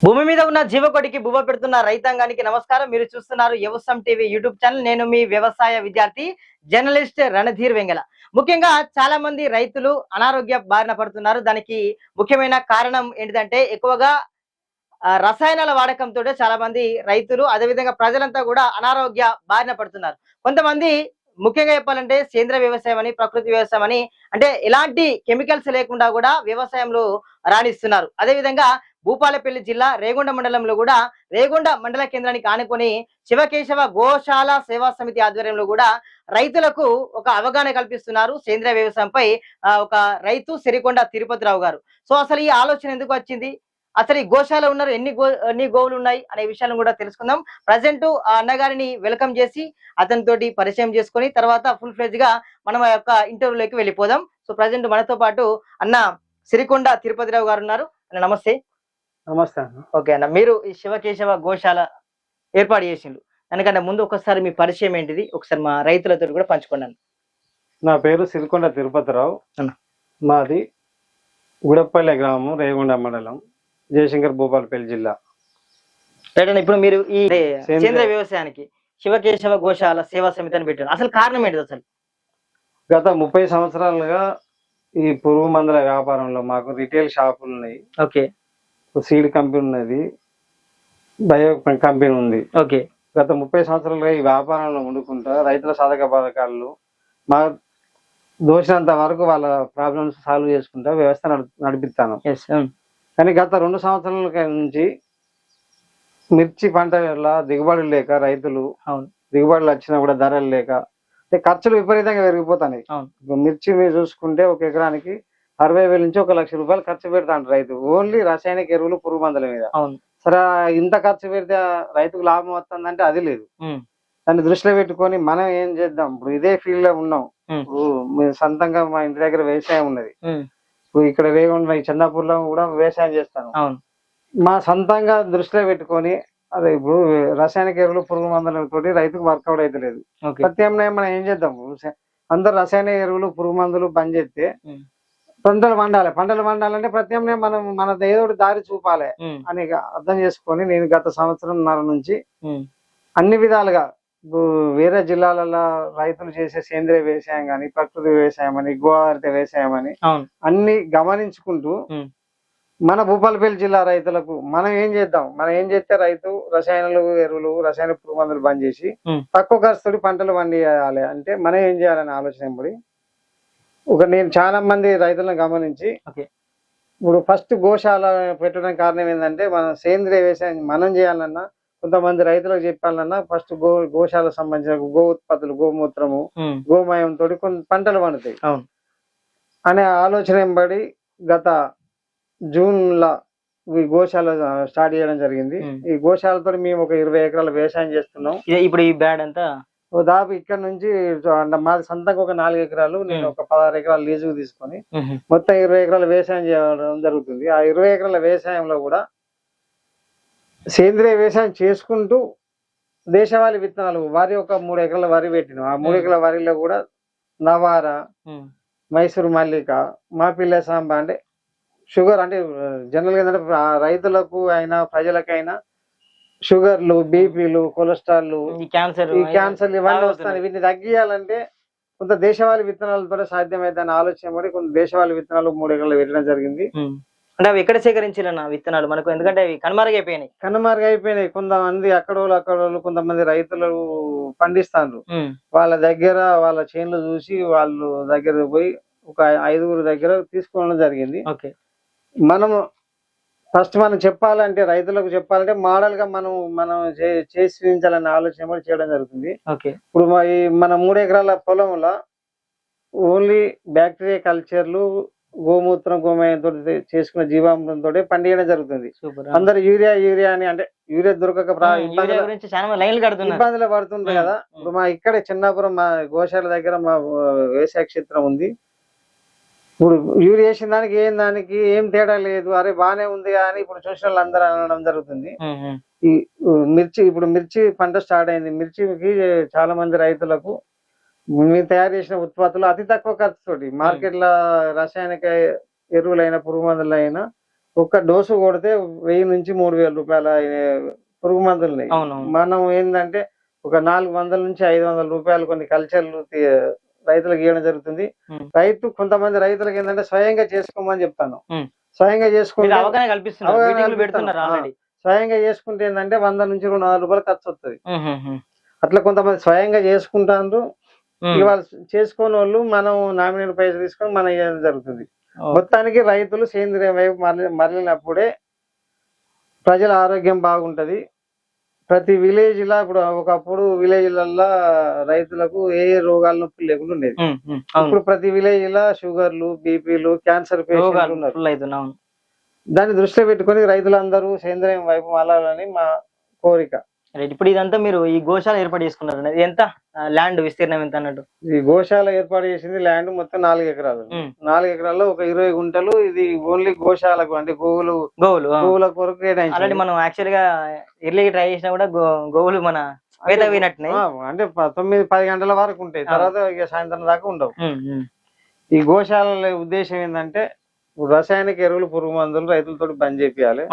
భూమి మీద ఉన్న జీవకోటికి బువ్వ పెడుతున్న రైతాంగానికి నమస్కారం. మీరు చూస్తున్నారు వ్యవసాయం టీవీ యూట్యూబ్ ఛానల్. నేను మీ వ్యవసాయ విద్యార్థి జర్నలిస్ట్ రణధీర్ వెంగల. ముఖ్యంగా చాలా మంది రైతులు అనారోగ్య బారిన పడుతున్నారు. దానికి ముఖ్యమైన కారణం ఏంటిదంటే ఎక్కువగా రసాయనాల వాడకంతో చాలా మంది రైతులు అదేవిధంగా ప్రజలంతా కూడా అనారోగ్య బారిన పడుతున్నారు. కొంతమంది ముఖ్యంగా చెప్పాలంటే సేంద్రియ వ్యవసాయం అని, ప్రకృతి వ్యవసాయం అని, అంటే ఎలాంటి కెమికల్స్ లేకుండా కూడా వ్యవసాయంలో రాణిస్తున్నారు. అదేవిధంగా భూపాలపల్లి జిల్లా రేగొండ మండలంలో కూడా రేగొండ మండల కేంద్రానికి ఆనుకొని శివకేశవ గోశాల సేవా సమితి ఆధ్వర్యంలో కూడా రైతులకు ఒక అవగాహన కల్పిస్తున్నారు సేంద్రియ వ్యవసాయంపై. ఒక రైతు సిరికొండ తిరుపతిరావు గారు. సో అసలు ఈ ఆలోచన ఎందుకు వచ్చింది, అసలు ఈ గోశాల ఉన్నారు, ఎన్ని గోవులు ఉన్నాయి అనే విషయాలను కూడా తెలుసుకుందాం. ప్రజెంట్ ఆ అన్నగారిని వెల్కమ్ చేసి అతనితోటి పరిచయం చేసుకొని తర్వాత ఫుల్ ఫ్లెజ్ గా మనం ఆ యొక్క ఇంటర్వ్యూలోకి వెళ్ళిపోదాం. సో ప్రజెంట్ మనతో పాటు అన్న సిరికొండ తిరుపతిరావు గారు ఉన్నారు. అన్న నమస్తే. నమస్తే అన్న. ఓకే అన్న, మీరు ఈ శివకేశవ గోశాల ఏర్పాటు చేసిండు, దానికన్నా ముందు ఒకసారి మీ పరిచయం ఏంటిది ఒకసారి మా రైతులతో కూడా పంచుకున్నాను. నా పేరు సిరికొండ తిరుపతిరావు. అన్న. మాది గుడపల్లి గ్రామం, రేగొండ మండలం, జయశంకర్, భూపాలపల్లి జిల్లా. రైట్ అన్న, ఇప్పుడు మీరు ఈ సేంద్రియ వ్యవసాయానికి శివకేశవ గోశాల సేవా సమితి అని పెట్టారు, అసలు కారణం ఏంటిది అసలు? గత 30 సంవత్సరాలుగా ఈ పురుగు మందుల వ్యాపారంలో మాకు రిటైల్ షాపులు ఉన్నాయి. ఓకే. సీడ్ కంపెనీ ఉన్నది, బయో కంపెనీ ఉంది. ఓకే. గత 30 సంవత్సరాలుగా ఈ వ్యాపారంలో వండుకుంటా రైతుల సాధక పథకాలు మా దోచినంత వరకు వాళ్ళ ప్రాబ్లమ్స్ సాల్వ్ చేసుకుంటా వ్యవస్థ నడిపిస్తాను. కానీ గత 2 సంవత్సరాల నుంచి మిర్చి పంట వల్ల దిగుబడులు లేక రైతులు, దిగుబడులు వచ్చినా కూడా ధరలు లేక ఖర్చులు విపరీతంగా పెరిగిపోతాయి. మిర్చి మీరు చూసుకుంటే ఒక ఎకరానికి 60,000 నుంచి 1,00,000 రూపాయలు ఖర్చు పెడతాడు రైతు, ఓన్లీ రసాయనిక ఎరువులు, పురుగు మందుల మీద. సరే, ఇంత ఖర్చు పెడితే రైతుకు లాభం వస్తుందంటే అది లేదు. దాన్ని దృష్టిలో పెట్టుకొని మనం ఏం చేద్దాం, ఇప్పుడు ఇదే ఫీల్డ్ లో ఉన్నాం. మేము సొంతంగా మా ఇంటి దగ్గర వ్యవసాయం ఉన్నది. ఇప్పుడు ఇక్కడ రేగొండ చందాపూర్ లో కూడా వ్యవసాయం చేస్తాను. మా సొంతంగా దృష్టిలో పెట్టుకొని అదే ఇప్పుడు రసాయనిక ఎరువులు, పురుగు మందులతోటి రైతుకు వర్కౌట్ అయితే లేదు. ప్రత్యామ్నాయం మనం ఏం చేద్దాం, అందరు రసాయనిక ఎరువులు, పురుగు మందులు బంద్ చేస్తే పంటలు పండాలంటే ప్రత్యామ్నాయం మనం మన ఏదో దారి చూపాలి అని అర్థం చేసుకొని నేను గత సంవత్సరంన్నర నుంచి అన్ని విధాలుగా వేరే జిల్లాలలో రైతులు చేసే సేంద్రియ వ్యవసాయం కానీ, ప్రకృతి వ్యవసాయం అని, గోఆధారిత వ్యవసాయం అని అన్ని గమనించుకుంటూ మన భూపాలపల్లి జిల్లా రైతులకు మనం ఏం చేద్దాం, మనం ఏం చేస్తే రైతు రసాయనాలు ఎరువులు, రసాయన పురుగు మందులు బంద్ చేసి తక్కువ ఖర్చుతో పంటలు పండియాలి అంటే మనం ఏం చేయాలని ఆలోచన పడి నేను చాలా మంది రైతులను గమనించి ఇప్పుడు ఫస్ట్ గోశాల పెట్టడానికి కారణం ఏంటంటే మనం సేంద్రియ వ్యవసాయం మనం చేయాలన్నా, కొంతమంది రైతులకు చెప్పాలన్నా ఫస్ట్ గోశాలకు సంబంధించిన గో ఉత్పత్తులు, గోమూత్రము, గోమయం తోటి కొన్ని పంటలు పండుతాయి అనే ఆలోచన పడి గత జూన్ లా ఈ గోశాల స్టార్ట్ చేయడం జరిగింది. ఈ గోశాలతో మేము ఒక 20 ఎకరాల వ్యవసాయం చేస్తున్నాం. ఇప్పుడు ఈ బ్యాడ్ అంతా దాదాపు ఇక్కడ నుంచి మాది సొంతంగా ఒక 4 ఎకరాలు, నేను ఒక 16 ఎకరాలు లీజుకు తీసుకొని మొత్తం 20 ఎకరాల వ్యవసాయం చేయడం జరుగుతుంది. ఆ 20 ఎకరాల వ్యవసాయంలో కూడా సేంద్రియ వ్యవసాయం చేసుకుంటూ దేశవాళీ విత్తనాలు వరి ఒక 3 ఎకరాల వరి పెట్టినాం. ఆ 3 ఎకరాల వరిలో కూడా నవార, మైసూరు మల్లిక, మాపిల్ల సాంబ అంటే షుగర్, అంటే జనరల్ గా ఏంటంటే రైతులకు అయినా ప్రజలకైనా షుగర్లు, బీపీలు, కొలెస్ట్రాల్, ఈ క్యాన్సర్ ఇవన్నీ వస్తాయి. వీటిని తగ్గియాలంటే కొంత దేశవాళీ విత్తనాలతో సాధ్యమైతే అని ఆలోచన పడి కొంత దేశవాళీ విత్తనాలు 3 ఎకరాలు పెట్టడం జరిగింది. అంటే అవి ఎక్కడ సేకరించాలన్న విత్తనాలు మనకు, ఎందుకంటే అవి కనుమరుగైపోయినాయి. కొంతమంది అక్కడోళ్ళు కొంతమంది రైతులు పండిస్తారు. వాళ్ళ దగ్గర వాళ్ళ చేనులు చూసి వాళ్ళు దగ్గర పోయి ఒక 5గురు దగ్గర తీసుకోవడం జరిగింది. మనం ఫస్ట్ మనం చెప్పాలంటే, రైతులకు చెప్పాలంటే మోడల్ గా మనం చేసి చూపించాలనే ఆలోచన కూడా చేయడం జరుగుతుంది. ఇప్పుడు మన 3 ఎకరాల పొలంలో ఓన్లీ బ్యాక్టీరియా కల్చర్లు, గోమూత్రం, గోమయంతో చేసుకున్న జీవామృతంతో పండియడం జరుగుతుంది. అందరు యూరియా అని, అంటే యూరియా దొరకక ఇబ్బందులు పడుతుంది కదా. ఇప్పుడు మా ఇక్కడ చిన్నాపురం మా గోశాల దగ్గర మా వ్యవసాయ క్షేత్రం ఉంది. ఇప్పుడు యూరియా వేసిన దానికి ఏం తేడా లేదు, అరే బానే ఉంది అని ఇప్పుడు చూసిన వాళ్ళు అందరూ అనడం జరుగుతుంది. ఈ మిర్చి పంట స్టార్ట్ అయింది. మిర్చికి చాలా మంది రైతులకు మేము తయారు చేసిన ఉత్పత్తులు అతి తక్కువ ఖర్చుతోటి మార్కెట్ లో రసాయనిక ఎరువులైన, పురుగు మందులైనా ఒక్క డోసు కొడితే 1000 నుంచి 3000 రూపాయల పురుగు మందులు ఉన్నాయి. అవునవును. మనం ఏంటంటే ఒక 400 నుంచి 500 రూపాయలు కొన్ని కల్చర్లు రైతులకు ఇవ్వడం జరుగుతుంది. కొంతమంది రైతులకు ఏంటంటే స్వయంగా చేసుకోమని చెప్తాను. స్వయంగా చేసుకుంటే అవగాహన కల్పిస్తున్నారు, మీటింగ్లు పెడుతున్నారు ఆల్రెడీ. స్వయంగా చేసుకుంటే ఏంటంటే 100 నుంచి 200 రూపాయలు ఖర్చు వస్తుంది. అట్లా కొంతమంది స్వయంగా చేసుకుంటారు. వాళ్ళు చేసుకోని వాళ్ళు మనం నామినేట్ పైసలు తీసుకొని మనం ఇవ్వడం జరుగుతుంది. మొత్తానికి రైతులు సేంద్రియ వైపు మరలినప్పుడే ప్రజల ఆరోగ్యం బాగుంటది. ప్రతి విలేజ్ లా ఇప్పుడు ఒకప్పుడు విలేజ్లల్లో రైతులకు ఏ రోగాల నొప్పి లేకుండా ఉండేది. ఇప్పుడు ప్రతి విలేజ్ లా షుగర్లు, బీపీలు, క్యాన్సర్ పేషెంట్లు ఉన్నారు. దాన్ని దృష్టిలో పెట్టుకుని రైతులందరూ సేంద్రియం వైపు మళ్ళాలని మా కోరిక. ఇప్పుడు ఇదంతా మీరు ఈ గోశాల ఏర్పాటు చేసుకున్నారు, ఎంత ల్యాండ్ విస్తీర్ణం ఎంత అన్నట్టు? ఈ గోశాల ఏర్పాటు చేసింది ల్యాండ్ మొత్తం 4 ఎకరాలు. 4 ఎకరాల్లో ఒక 20 గుంటలు ఇది ఓన్లీ గోశాలకు అంటే గోవుల కొరకు ఆల్రెడీ మనం యాక్చువల్ గా ఎర్లీ ట్రై చేసినా కూడా గోవులు మన అంటే 9-10 గంటల వరకు ఉంటాయి. తర్వాత ఇక సాయంత్రం దాకా ఉండవు. ఈ గోశాల ఉద్దేశం ఏంటంటే రసాయనిక ఎరువులు, పురుగు మందులు రైతులతో బంద్ చేపియాలి.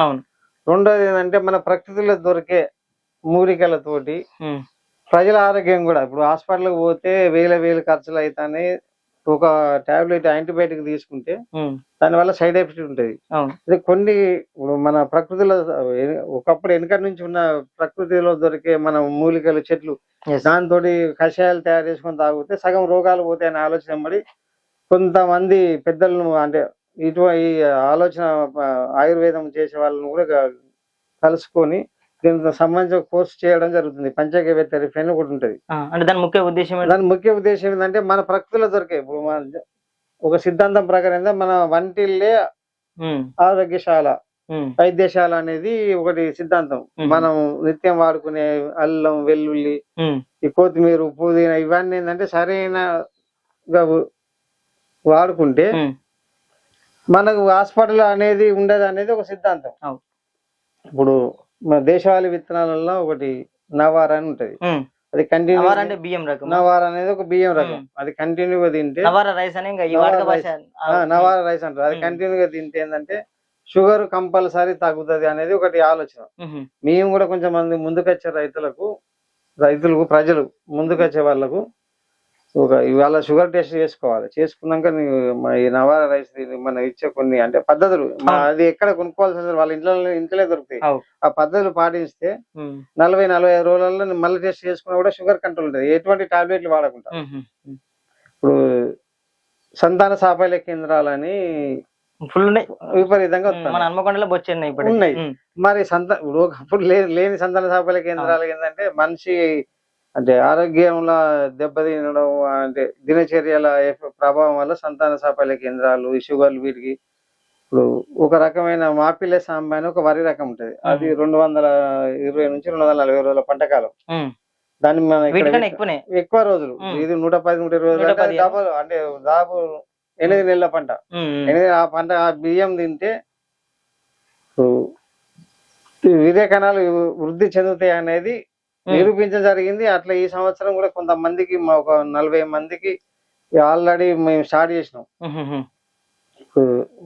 రెండోది ఏంటంటే మన ప్రకృతిలో దొరికే మూలికలతోటి ప్రజల ఆరోగ్యం కూడా, ఇప్పుడు హాస్పిటల్కి పోతే వేల ఖర్చులు అవుతాయి. ఒక టాబ్లెట్ యాంటీబయాటిక్ తీసుకుంటే దానివల్ల సైడ్ ఎఫెక్ట్ ఉంటుంది. ఇది కొన్ని ఇప్పుడు మన ప్రకృతిలో ఒకప్పుడు వెనకటి నుంచి ఉన్న ప్రకృతిలో దొరికే మన మూలికలు, చెట్లు, దాంతో కషాయాలు తయారు చేసుకొని తాగితే సగం రోగాలు పోతాయని ఆలోచన పడి కొంతమంది పెద్దలను అంటే ఈ ఆలోచన ఆయుర్వేదం చేసే వాళ్ళని కూడా కలుసుకొని దీనికి సంబంధించిన కోర్సు చేయడం జరుగుతుంది. పంచగవ్య థెరపీ అని ఒకటి ఉంటుంది. దాని ముఖ్య ఉద్దేశం ఏంటంటే మన ప్రకృతిలో దొరికే ఇప్పుడు ఒక సిద్ధాంతం ప్రకారం మన వంటిల్లే ఆరోగ్యశాల, వైద్యశాల అనేది ఒకటి సిద్ధాంతం. మనం నిత్యం వాడుకునే అల్లం, వెల్లుల్లి, ఈ కొత్తిమీర, పుదీనా ఇవన్నీ ఏంటంటే సరైన వాడుకుంటే మనకు హాస్పిటల్ అనేది ఉండదు అనేది ఒక సిద్ధాంతం. ఇప్పుడు మన దేశవాళీ విత్తనాలలో ఒకటి నవార అని ఉంటది. అది కంటిన్యూ నవార అనేది ఒక బియ్యం రకం. అది కంటిన్యూగా తింటే నవార రైస్ అంటారు. అది కంటిన్యూగా తింటే ఏంటంటే షుగర్ కంపల్సరీ తగ్గుతుంది అనేది ఒకటి ఆలోచన. మేము కూడా కొంచెం మంది ముందుకొచ్చే ప్రజలు ముందుకొచ్చే వాళ్ళకు ఇవాళ షుగర్ టెస్ట్ చేసుకోవాలి. చేసుకున్నాక ఈ నవార రైస్ మనం ఇచ్చే కొన్ని అంటే పద్ధతులు అది ఎక్కడ కొనుక్కోవాల్సిన వాళ్ళ ఇంట్లో దొరుకుతాయి. ఆ పద్ధతులు పాటిస్తే 40-45 రోజులలో మళ్ళీ టెస్ట్ చేసుకున్నా కూడా షుగర్ కంట్రోల్ ఉంటుంది, ఎటువంటి టాబ్లెట్లు వాడకుండా. ఇప్పుడు సంతాన సాఫల్య కేంద్రాలని విపరీతంగా ఉన్నాయి. మరి ఇప్పుడు లేని సంతాన సాఫల్య కేంద్రాలు ఏంటంటే మనిషి అంటే ఆరోగ్యంలో దెబ్బతినడం అంటే దినచర్యల ప్రభావం వల్ల సంతాన సాఫల్య కేంద్రాలు, ఈ షుగర్లు వీటికి ఇప్పుడు ఒక రకమైన మాపిల్లె సాంబ అని ఒక వరి రకం ఉంటది. అది 220 నుంచి 240 రోజుల పంటకాలం. దాన్ని మనం ఎక్కువ రోజులు, ఇది 110-120 రోజులు డబల్ అంటే దాదాపు 8 నెలల పంట. ఆ బియ్యం తింటే వీర్య కణాలు వృద్ధి చెందుతాయి అనేది నిరూపించడం జరిగింది. అట్లా ఈ సంవత్సరం కూడా కొంతమందికి ఒక 40 మందికి ఆల్రెడీ మేము స్టార్ట్ చేసినాం.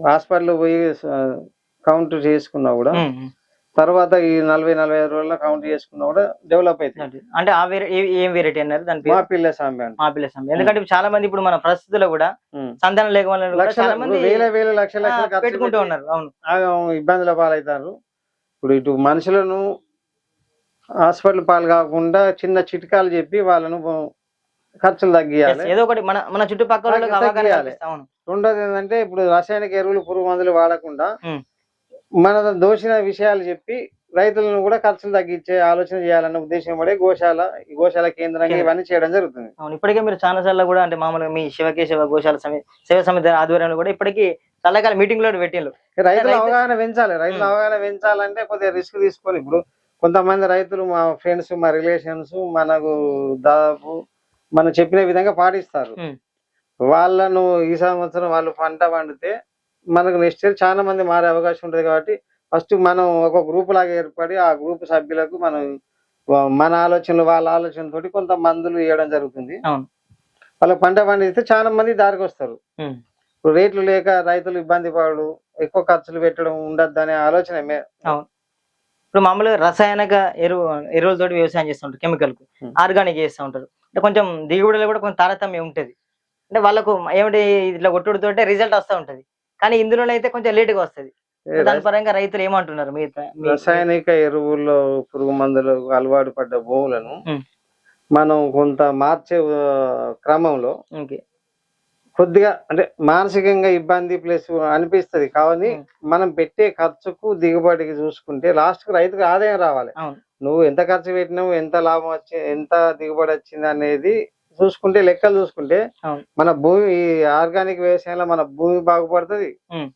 హాస్పిటల్ పోయి కౌంట్ చేసుకున్నా కూడా తర్వాత ఈ 40-45 రోజుల్లో కౌంట్ చేసుకున్నా కూడా డెవలప్ అవుతుంది. అంటే ఏం వెరైటీ అన్నారు దాని మాపిల్లె సాంబ. ఎందుకంటే చాలా మంది ఇప్పుడు మన పరిస్థితుల్లో కూడా సంతానం లేకపోతే వేల లక్షల పెట్టుకుంటూ ఉన్నారు. ఇబ్బందుల పాలవుతారు. ఇప్పుడు ఇటు మనుషులను హాస్పిటల్ పాలు కాకుండా చిన్న చిట్కాలు చెప్పి వాళ్ళను ఖర్చులు తగ్గియాలి. ఏదో ఒకటి మన చుట్టుపక్కల. రెండోది ఏంటంటే ఇప్పుడు రసాయనిక ఎరువులు, పురుగు మందులు వాడకుండా మన దోషిన విషయాలు చెప్పి రైతులను కూడా ఖర్చులు తగ్గించే ఆలోచన చేయాలన్న ఉద్దేశం పడే గోశాల కేంద్రంగా ఇవన్నీ చేయడం జరుగుతుంది. ఇప్పటికే మీరు చాలా సార్లు కూడా అంటే మామూలుగా మీ శివకేశవ గోశాల సేవ సమితి ఆధ్వర్యంలో కూడా ఇప్పటికీ చాలా మీటింగ్ లో పెట్టిండ్రు. రైతుల అవగాహన పెంచాలంటే కొద్దిగా రిస్క్ తీసుకొని ఇప్పుడు కొంతమంది రైతులు మా ఫ్రెండ్స్, మా రిలేషన్స్ మనకు దాదాపు మనం చెప్పిన విధంగా పాటిస్తారు. వాళ్ళను ఈ సంవత్సరం వాళ్ళు పంట పండితే మనకు నెక్స్ట్ ఇయర్ చాలా మంది మారే అవకాశం ఉంటుంది. కాబట్టి ఫస్ట్ మనం ఒక గ్రూప్ లాగా ఏర్పడి ఆ గ్రూప్ సభ్యులకు మన ఆలోచనలు వాళ్ళ ఆలోచనతోటి కొంత మందులు ఇవ్వడం జరుగుతుంది. వాళ్ళకి పంట పండిస్తే చాలా మంది దారికి వస్తారు. ఇప్పుడు రేట్లు లేక రైతులు ఇబ్బంది పడు, ఎక్కువ ఖర్చులు పెట్టడం ఉండద్దు అనే ఆలోచన అవును. ఇప్పుడు మామూలుగా రసాయనిక ఎరువులతోటి వ్యవసాయం చేస్తూ ఉంటారు, కెమికల్ కు ఆర్గానిక్ చేస్తూ ఉంటారు. అంటే కొంచెం దిగుబడిలో కూడా కొంచెం తారతమ్యం ఉంటది. అంటే వాళ్ళకు ఏమిటి ఇట్లా కొట్టుడుతోటే రిజల్ట్ వస్తూ ఉంటది. కానీ ఇందులోనైతే కొంచెం లేటుగా వస్తది. దాని పరంగా రైతులు ఏమంటున్నారు రసాయనిక ఎరువుల్లో పురుగు మందులకు అలవాటు పడ్డ భూములను ఉమ్, మనం కొంత మార్చే క్రమంలో ఓకే. కొద్దిగా అంటే మానసికంగా ఇబ్బంది ప్లస్ అనిపిస్తది. కానీ మనం పెట్టే ఖర్చుకు దిగుబడికి చూసుకుంటే లాస్ట్ కు రైతుకు ఆదాయం రావాలి. అవును. నువ్వు ఎంత ఖర్చు పెట్టినావు, ఎంత లాభం వచ్చి, ఎంత దిగుబడి వచ్చింది అనేది చూసుకుంటే, లెక్కలు చూసుకుంటే అవును. మన భూమి ఈ ఆర్గానిక్ వ్యవసాయంలో మన భూమి బాగుపడుతుంది, ఉమ్,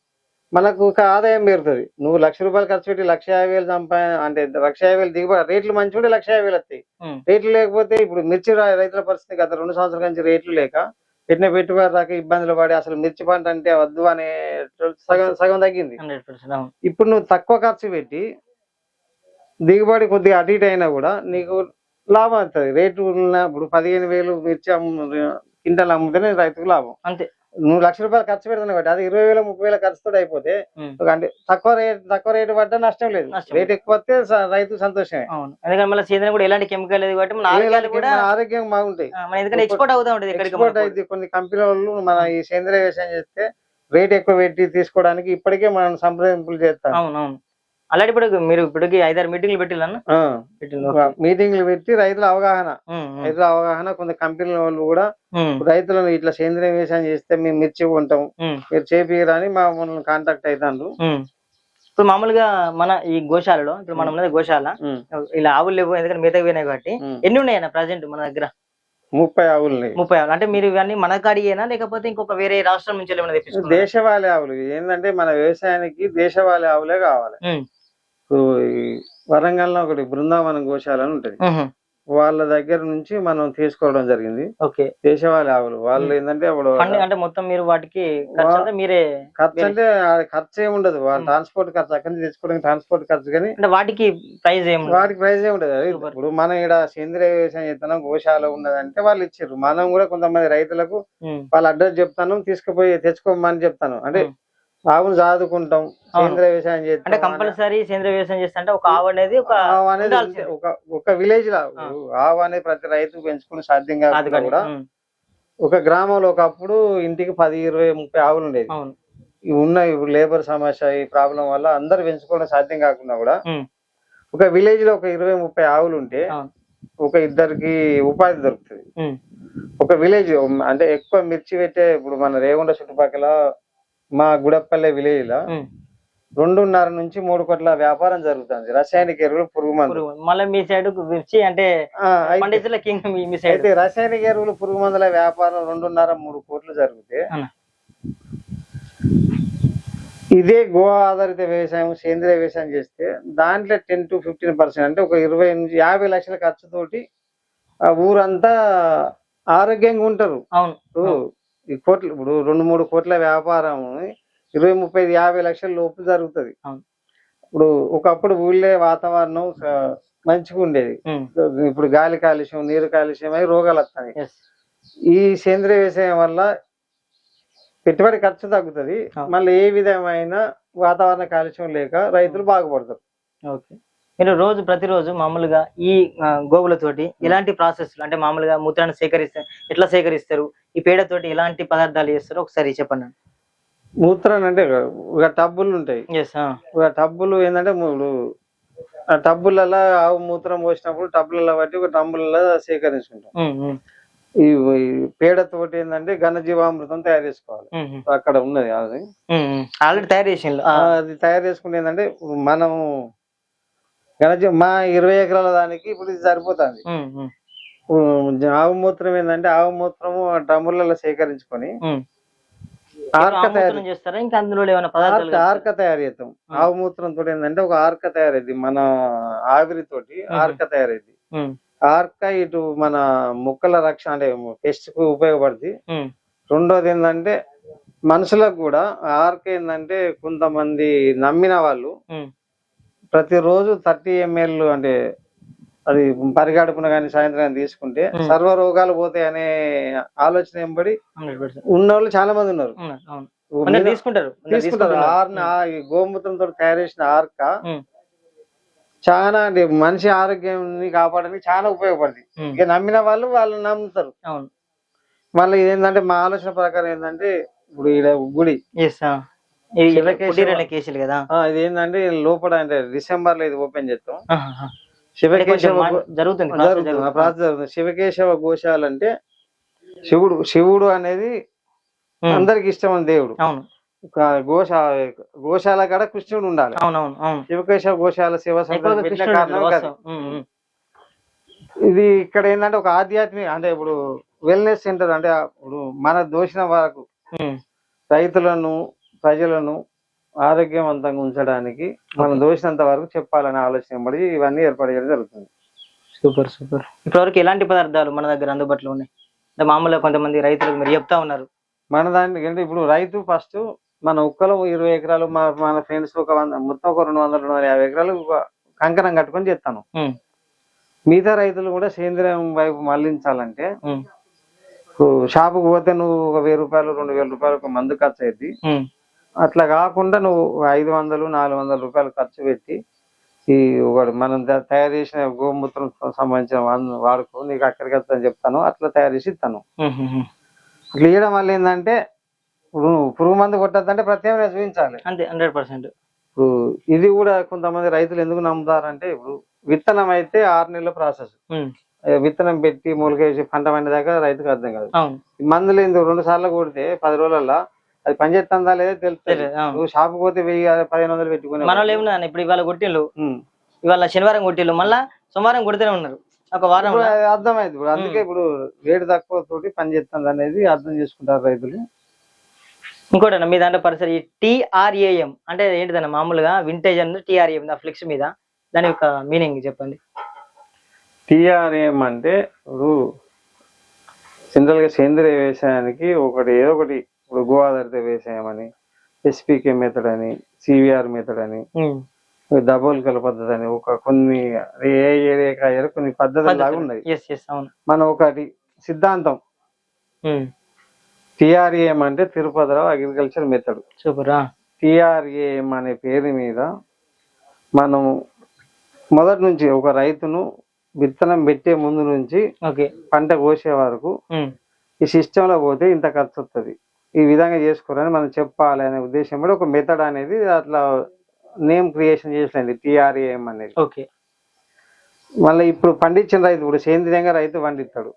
మనకు ఒక ఆదాయం పెరుగుతుంది. నువ్వు ₹1,00,000 ఖర్చు పెట్టి 1,50,000 అంటే 1,50,000 దిగుబడి, రేట్లు మంచిగా ఉంటే 1,50,000 వస్తాయి. ఉమ్, రేట్లు లేకపోతే ఇప్పుడు మిర్చి రైతుల పరిస్థితి గత 2 సంవత్సరాల నుంచి రేట్లు లేక పెట్టిన పెట్టుబడి రాక ఇబ్బందులు పడి అసలు మిర్చి పంట అంటే వద్దు అనే సగం సగం తగ్గింది. 100% అవును. ఇప్పుడు నువ్వు తక్కువ ఖర్చు పెట్టి దిగుబడి కొద్దిగా అటు ఇటు అయినా కూడా నీకు లాభం వస్తుంది. రేటు ఇప్పుడు 15,000 మిర్చి క్వింటాల్ అమ్ముతేనే రైతుకు లాభం. అంతే. నువ్వు ₹1,00,000 ఖర్చు పెడుతున్నావు కాబట్టి అది 20,000 30,000 ఖర్చుతో అయిపోతే అంటే తక్కువ రేటు పడ్డా నష్టం లేదు. రేట్ ఎక్కువ వస్తే రైతు సంతోషమే. అవును. ఎందుకంటే మళ్ళీ సీజన్ కూడా ఎలాంటి కెమికల్ లేదు కాబట్టి మన ఆరోగ్యాలు కూడా ఆరోగ్యం బాగుంటాయి. ఎందుకంటే ఎక్స్పోర్ట్ అవుతా ఉంటది. ఎక్స్పోర్ట్ అయితే కొన్ని కంపెనీ వాళ్ళు మన ఈ సేంద్రియ వ్యవసాయం చేస్తే రేట్ ఎక్కువ పెట్టి తీసుకోవడానికి ఇప్పటికే మనం సంప్రదింపులు చేస్తాం. అవును, అవును. అలాంటి ఇప్పుడు మీరు ఇప్పటికి 5-6 మీటింగ్లు పెట్టిల్లన్న మీటింగ్లు పెట్టి రైతుల అవగాహన కొంత కంపెనీల వాళ్ళు కూడా రైతులను ఇట్లా సేంద్రియ వ్యవసాయం చేస్తే మేము మిర్చి కొంటాం, మీరు చేపియరని మమ్మల్ని కాంటాక్ట్ అవుతాండ్రు. ఇప్పుడు మామూలుగా మన ఈ గోశాలలో ఇప్పుడు మనం ఉన్నది గోశాల, ఇలా ఆవులు లేవు ఎందుకంటే మిగతా పోయినాయి కాబట్టి ఎన్ని ఉన్నాయన్న ప్రజెంట్ మన దగ్గర? 30 ఆవులు ఉన్నాయి. 30 ఆవులు. అంటే మీరు ఇవన్నీ మన కాడియేనా లేకపోతే ఇంకొక వేరే రాష్ట్రం నుంచి ఏమైనా తెప్పించుకున్నారా? దేశవాళీ ఆవులు. ఏంటంటే మన వ్యవసాయానికి దేశవాళీ ఆవులే కావాలి. వరంగల్ లో ఒకటి బృందావనం గోశాల అని ఉంటది, వాళ్ళ దగ్గర నుంచి మనం తీసుకోవడం జరిగింది. ఓకే. దేశవాళీ ఆవులు వాళ్ళు ఏంటంటే అప్పుడు అంటే మొత్తం మీరు వాటికి మీరే ఖర్చు అంటే ఖర్చు ఏమి ఉండదు. వాళ్ళ ట్రాన్స్పోర్ట్ ఖర్చు అక్కడి నుంచి తెచ్చుకోవడానికి ట్రాన్స్పోర్ట్ ఖర్చు, కానీ వాటికి ప్రైజ్ ఏమి ఉండదు. ఇప్పుడు మనం ఇక్కడ సేంద్రియ వ్యవసాయం చేస్తున్నాం, గోశాల ఉన్నదంటే వాళ్ళు ఇచ్చారు. మనం కూడా కొంతమంది రైతులకు వాళ్ళ అడ్రస్ చెప్తాను, తీసుకుపోయి తెచ్చుకోమని చెప్తాను. అంటే ఆవును చదువుకుంటాం, సేంద్రియ వ్యవసాయం చేస్తాం. అంటే కంపల్సరీ సేంద్రియ వ్యవసాయం చేస్తా ఒక ఆవు అనేది ఒక విలేజ్ లా ఆవు అనేది ప్రతి రైతు పెంచుకుని సాధ్యం కాకుండా కూడా ఒక గ్రామంలో ఒకప్పుడు ఇంటికి 10, 20, 30 ఆవులు ఉండేది. ఉన్నాయి. ఇప్పుడు లేబర్ సమస్య ఈ ప్రాబ్లం వల్ల అందరు పెంచుకోవడం సాధ్యం కాకుండా కూడా ఒక విలేజ్ లో ఒక 20, 30 ఆవులు ఉంటే ఒక ఇద్దరికి ఉపాధి దొరుకుతుంది. ఒక విలేజ్ అంటే ఎక్కువ మిర్చి పెట్టే ఇప్పుడు మన రేగుండ చుట్టుపక్కల మా గుడపల్లె విలేజ్ లో 2.5 నుంచి 3 కోట్ల వ్యాపారం జరుగుతుంది. రసాయనిక ఎరువులు, పురుగు మందులు. మళ్ళీ మీ సైడ్ మిర్చి అంటే అయితే రసాయనిక ఎరువులు, పురుగు మందుల వ్యాపారం 2.5, 3 కోట్లు జరిగితే ఇదే గో ఆధారిత వ్యవసాయం, సేంద్రియ వ్యవసాయం చేస్తే దాంట్లో 10 to 15% అంటే ఒక 20 నుంచి 50 లక్షల ఖర్చుతోటి ఊరంతా ఆరోగ్యంగా ఉంటారు. అవును. ఈ కోట్లు ఇప్పుడు 2-3 కోట్ల వ్యాపారం 20, 30, 50 లక్షల లోపు జరుగుతుంది. ఇప్పుడు ఒకప్పుడు ఊళ్ళే వాతావరణం మంచిగా ఉండేది. ఇప్పుడు గాలి కాలుష్యం, నీరు కాలుష్యం అయి రోగాలు వస్తాయి. ఈ సేంద్రియ వ్యవసాయం వల్ల పెట్టుబడి ఖర్చు తగ్గుతుంది, మళ్ళీ ఏ విధమైన వాతావరణ కాలుష్యం లేక రైతులు బాగుపడతారు. మీరు ప్రతిరోజు మామూలుగా ఈ గోవులతోటి ఎలాంటి ప్రాసెస్ అంటే మామూలుగా మూత్రాన్ని ఎట్లా సేకరిస్తారు, ఈ పేడతోటి ఎలాంటి పదార్థాలు చేస్తారో ఒకసారి చెప్పండి. మూత్రాన్ని అంటే ఒక టబ్బులు ఉంటాయి. ఒక టబ్బులు ఏంటంటే ఇప్పుడు ఆ టబ్బులలో ఆవు మూత్రం పోసినప్పుడు టబ్బులలో బట్టి ఒక టబ్బులలో సేకరించుకుంటాం. ఈ పేడతోటి ఏంటంటే ఘనజీవామృతం తయారు చేసుకోవాలి. అక్కడ ఉన్నది అది ఆల్రెడీ తయారు చేసి అది తయారు చేసుకుంటే ఏంటంటే మనం మా 20 ఎకరాల దానికి ఇప్పుడు ఇది సరిపోతుంది. ఆవు మూత్రం ఏంటంటే ఆవు మూత్రము డ్రమ్ములలో సేకరించుకొని ఆర్క తయారు చేస్తాం. ఆవు మూత్రం తోటి ఏంటంటే ఒక ఆర్క తయారైంది, మన ఆవిరితోటి ఆర్క తయారైంది. ఆర్క ఇటు మన మొక్కల రక్షణ అంటే పెస్ట్ కు ఉపయోగపడుతుంది. రెండోది ఏంటంటే మనుషులకు కూడా ఆర్క ఏంటంటే కొంతమంది నమ్మిన వాళ్ళు ప్రతిరోజు 30 ml అంటే అది పరిగడుపున కానీ సాయంత్రం కానీ తీసుకుంటే సర్వ రోగాలు పోతాయి అనే ఆలోచన ఎంబడి ఉన్నోళ్ళు చాలా మంది ఉన్నారు. కొందరు తీసుకుంటారు తీసుకుంటారు. ఈ గోమూత్రంతో తయారు చేసిన ఆర్క చాలా అంటే మనిషి ఆరోగ్యాన్ని కాపాడడానికి చాలా ఉపయోగపడుతుంది. ఇక నమ్మిన వాళ్ళు నమ్ముతారు. అవును. మళ్ళీ ఇదేంటంటే మా ఆలోచన ప్రకారం ఏంటంటే ఇప్పుడు ఈడ గుడి కదా ఇది ఏంటంటే లోపల అంటే డిసెంబర్ లో ఇది ఓపెన్ చేస్తాం. శివకేశవ జరుగుతుంది. శివకేశవ గోశాల అంటే శివుడు అనేది అందరికి ఇష్టమైన దేవుడు. అవును. గోశాల కాడ కృష్ణుడు ఉండాలి. శివకేశవ గోశాల శివ ఇది ఇక్కడ ఏంటంటే ఒక ఆధ్యాత్మిక అంటే ఇప్పుడు వెల్నెస్ సెంటర్ అంటే ఇప్పుడు మన దోషిన వరకు రైతులను ప్రజలను ఆరోగ్యవంతంగా ఉంచడానికి మనం దోషినంత వరకు చెప్పాలనే ఆలోచన పడి ఇవన్నీ ఏర్పాటు చేయడం జరుగుతుంది. Super super. ఇప్పటివరకు ఎలాంటి పదార్థాలు మన దగ్గర అందుబాటులో ఉన్నాయి? అంటే మామూలుగా కొంతమంది రైతులకు మీరు చెప్తా ఉన్నారు. మన దానికి అంటే ఇప్పుడు రైతు ఫస్ట్ మన ఉక్కలో 20 ఎకరాలు మన ఫ్రెండ్స్ ఒక మొత్తం ఒక 200-250 ఎకరాలు కంకణం కట్టుకొని చేస్తాను. మిగతా రైతులు కూడా సేంద్రియం వైపు మళ్లించాలంటే షాపుకు పోతే నువ్వు ఒక 1000 రూపాయలు 2000 రూపాయలు ఒక మందు ఖర్చు అయింది. అట్లా కాకుండా నువ్వు 500-400 రూపాయలు ఖర్చు పెట్టి ఈ మనం తయారు చేసిన గోమూత్రం సంబంధించిన వాడుకో, నీకు అక్కడికి వెళ్తాను చెప్తాను, అట్లా తయారు చేసి ఇస్తాను. అట్లా ఇవ్వడం వల్ల ఏంటంటే ఇప్పుడు పురుగు మందు కొట్టద్దంటే ప్రత్యేకంగా చూపించాలి. అంతే 100%. ఇప్పుడు ఇది కూడా కొంతమంది రైతులు ఎందుకు నమ్ముతారంటే ఇప్పుడు విత్తనం అయితే 6 నెలల ప్రాసెస్. విత్తనం పెట్టి మొలకేసి పంట పండేదాకా రైతుకు అర్థం కాదు. మందులు 2 సార్లు కొడితే 10 రోజులలో అది పనిచేస్తుందా లేదా తెలుస్తుంది. నువ్వు షాపు పోతే 1000-1500 పెట్టుకుని మనలో ఏమన్నా ఇప్పుడు ఇవాళ కొట్టిళ్ళు, ఇవాళ శనివారం కొట్టిళ్ళు, మళ్ళా సోమవారం కొడితేనే ఉన్నారు ఒక వారం. అర్థమైంది. ఇప్పుడు అందుకే ఇప్పుడు రేటు తక్కువ తోటి పని చేస్తుంది అనేది అర్థం చేసుకుంటారు రైతులు. ఇంకోటి మీ దాంట్లో పరిసరి TRAM అంటే ఏంటిదన్న? మామూలుగా వింటేజ్ అన్న TRAM ఫ్లెక్స్ మీద దాని యొక్క మీనింగ్ చెప్పండి. TRAM అంటే ఇప్పుడు జనరల్ గా సేంద్రియ వ్యవసాయానికి ఏదో ఒకటి ఇప్పుడు గో ఆధారిత వ్యవసాయం అని, SPK మెథడ్ అని, CVR మెథడ్ అని, దబోల్కల పద్ధతి అని కొన్ని కొన్ని పద్ధతులు లాగా ఉన్నాయి. మనం ఒకటి సిద్ధాంతం TRAM అంటే తిరుపతిరావు అగ్రికల్చర్ మెథడ్. TRAM అనే పేరు మీద మనం మొదటి నుంచి ఒక రైతును విత్తనం పెట్టే ముందు నుంచి పంట కోసే వరకు ఈ సిస్టమ్ లో పోతే ఇంత ఖర్చు వస్తుంది, ఈ విధంగా చేసుకోవాలని మనం చెప్పాలి అనే ఉద్దేశం కూడా ఒక మెథడ్ అనేది అట్లా నేమ్ క్రియేషన్ చేసింది TRAM అనేది. మళ్ళీ ఇప్పుడు పండించిన రైతు ఇప్పుడు సేంద్రియంగా రైతు పండిస్తాడు.